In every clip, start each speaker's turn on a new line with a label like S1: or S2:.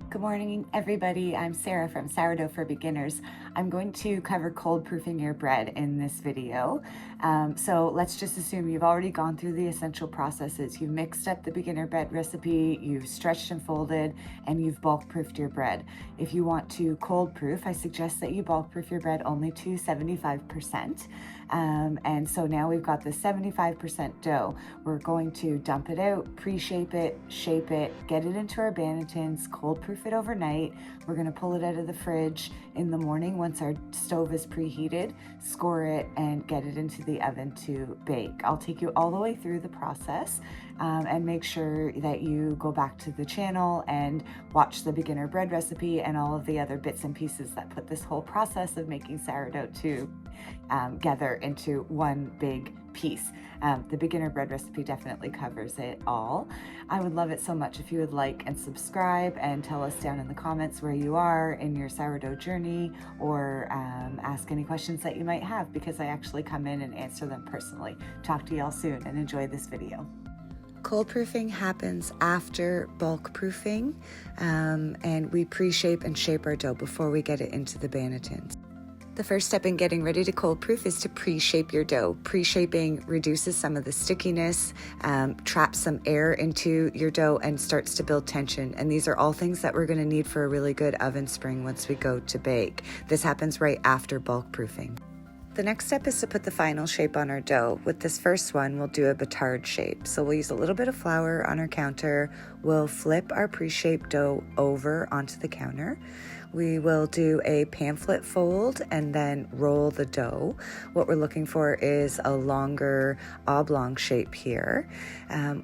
S1: Good morning, everybody. I'm Sarah from Sourdough for Beginners. I'm going to cover cold proofing your bread in this video. So let's just assume you've already gone through the essential processes. You've mixed up the beginner bread recipe, you've stretched and folded, and you've bulk proofed your bread. If you want to cold proof, I suggest that you bulk proof your bread only to 75%. And so now we've got the 75% dough. We're going to dump it out, pre-shape it, shape it, get it into our bannetons, cold proof it overnight. We're going to pull it out of the fridge in the morning once our stove is preheated, score it, and get it into the oven to bake. I'll take you all the way through the process and make sure that you go back to the channel and watch the beginner bread recipe and all of the other bits and pieces that put this whole process of making sourdough together into one big piece. The beginner bread recipe definitely covers it all. I would love it so much if you would like and subscribe and tell us down in the comments where you are in your sourdough journey, or ask any questions that you might have, because I actually come in and answer them personally. Talk to y'all soon and enjoy this video. Cold proofing happens after bulk proofing, and we pre-shape and shape our dough before we get it into the bannetons. The first step in getting ready to cold proof is to pre-shape your dough. Pre-shaping reduces some of the stickiness, traps some air into your dough, and starts to build tension. And these are all things that we're going to need for a really good oven spring once we go to bake. This happens right after bulk proofing. The next step is to put the final shape on our dough. With this first one, we'll do a batard shape. So we'll use a little bit of flour on our counter. We'll flip our pre-shaped dough over onto the counter. We will do a pamphlet fold and then roll the dough. What we're looking for is a longer oblong shape here.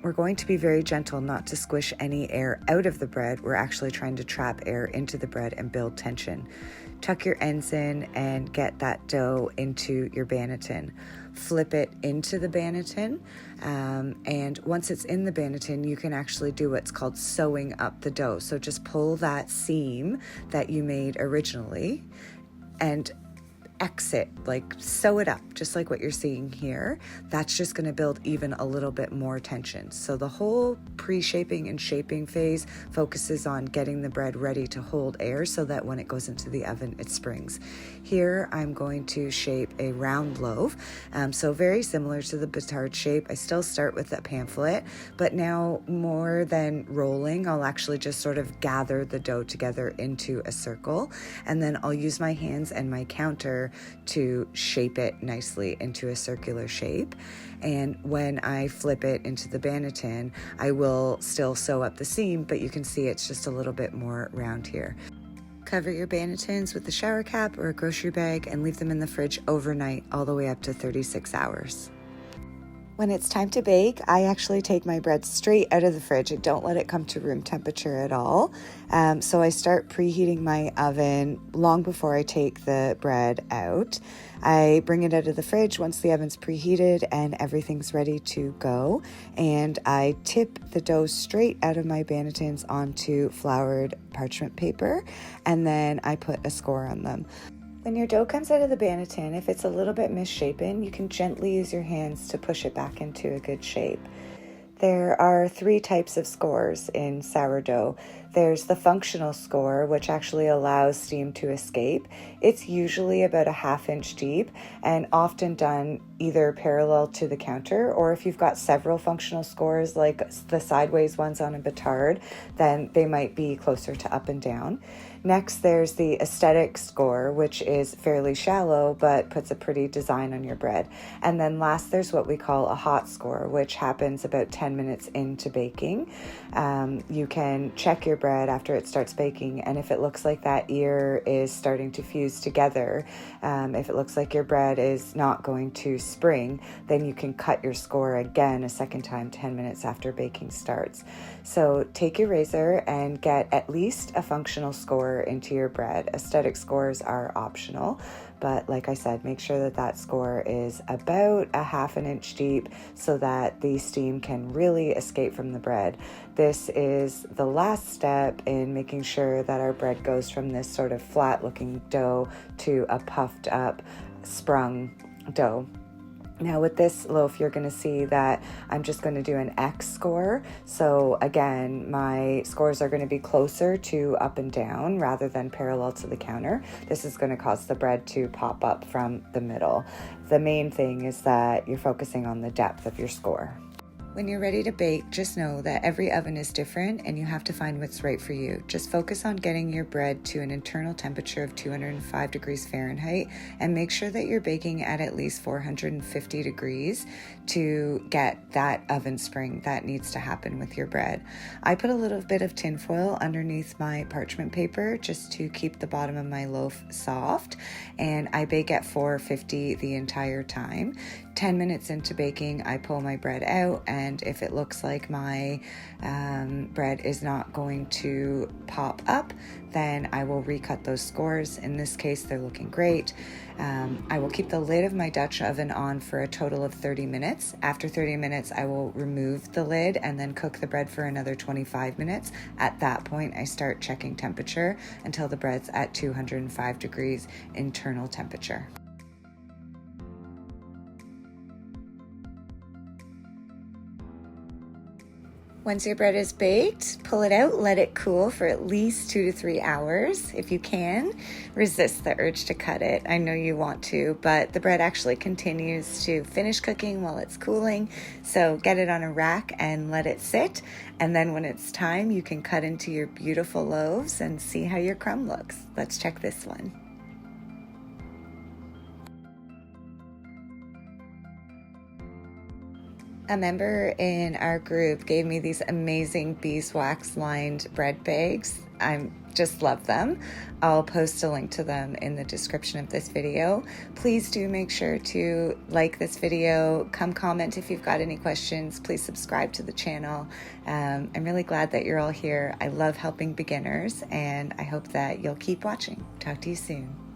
S1: We're going to be very gentle not to squish any air out of the bread. We're actually trying to trap air into the bread and build tension. Tuck your ends in and get that dough into your banneton. Flip it into the banneton, and once it's in the banneton, you can actually do what's called sewing up the dough. So just pull that seam that you made originally and exit, like sew it up, just like what you're seeing here. That's just going to build even a little bit more tension. So the whole pre-shaping and shaping phase focuses on getting the bread ready to hold air so that when it goes into the oven, it springs. Here, I'm going to shape a round loaf. So very similar to the batard shape. I still start with a pamphlet, but now more than rolling, I'll actually just sort of gather the dough together into a circle, and then I'll use my hands and my counter to shape it nicely into a circular shape. And when I flip it into the banneton, I will still sew up the seam, but you can see it's just a little bit more round here. Cover your bannetons with a shower cap or a grocery bag and leave them in the fridge overnight, all the way up to 36 hours. When it's time to bake, I actually take my bread straight out of the fridge and don't let it come to room temperature at all. So I start preheating my oven long before I take the bread out. I bring it out of the fridge once the oven's preheated and everything's ready to go. And I tip the dough straight out of my bannetons onto floured parchment paper, and then I put a score on them. When your dough comes out of the banneton, if it's a little bit misshapen, you can gently use your hands to push it back into a good shape. There are 3 types of scores in sourdough. There's the functional score, which actually allows steam to escape. It's usually about a 1/2 inch deep and often done either parallel to the counter, or if you've got several functional scores like the sideways ones on a batard, then they might be closer to up and down. Next, there's the aesthetic score, which is fairly shallow but puts a pretty design on your bread. And then last, there's what we call a hot score, which happens about 10 minutes into baking. You can check your bread after it starts baking, and if it looks like that ear is starting to fuse together, if it looks like your bread is not going to spring, then you can cut your score again a second time 10 minutes after baking starts. So take your razor and get at least a functional score into your bread. Aesthetic scores are optional, but like I said, make sure that that score is about a 1/2 inch deep so that the steam can really escape from the bread. This is the last step in making sure that our bread goes from this sort of flat looking dough to a puffed up, sprung dough. Now with this loaf, you're going to see that I'm just going to do an X score. So again, my scores are going to be closer to up and down rather than parallel to the counter. This is going to cause the bread to pop up from the middle. The main thing is that you're focusing on the depth of your score. When you're ready to bake, just know that every oven is different and you have to find what's right for you. Just focus on getting your bread to an internal temperature of 205 degrees Fahrenheit and make sure that you're baking at least 450 degrees to get that oven spring that needs to happen with your bread. I put a little bit of tin foil underneath my parchment paper just to keep the bottom of my loaf soft, and I bake at 450 the entire time. 10 minutes into baking, I pull my bread out, and if it looks like my bread is not going to pop up, then I will recut those scores. In this case, they're looking great. I will keep the lid of my Dutch oven on for a total of 30 minutes. After 30 minutes, I will remove the lid and then cook the bread for another 25 minutes. At that point, I start checking temperature until the bread's at 205 degrees internal temperature. Once your bread is baked, pull it out, let it cool for at least 2 to 3 hours. If you can, resist the urge to cut it. I know you want to, but the bread actually continues to finish cooking while it's cooling. So get it on a rack and let it sit. And then when it's time, you can cut into your beautiful loaves and see how your crumb looks. Let's check this one. A member in our group gave me these amazing beeswax lined bread bags. I just love them. I'll post a link to them in the description of this video. Please do make sure to like this video, come comment if you've got any questions. Please subscribe to the channel. I'm really glad that you're all here. I love helping beginners, and I hope that you'll keep watching. Talk to you soon.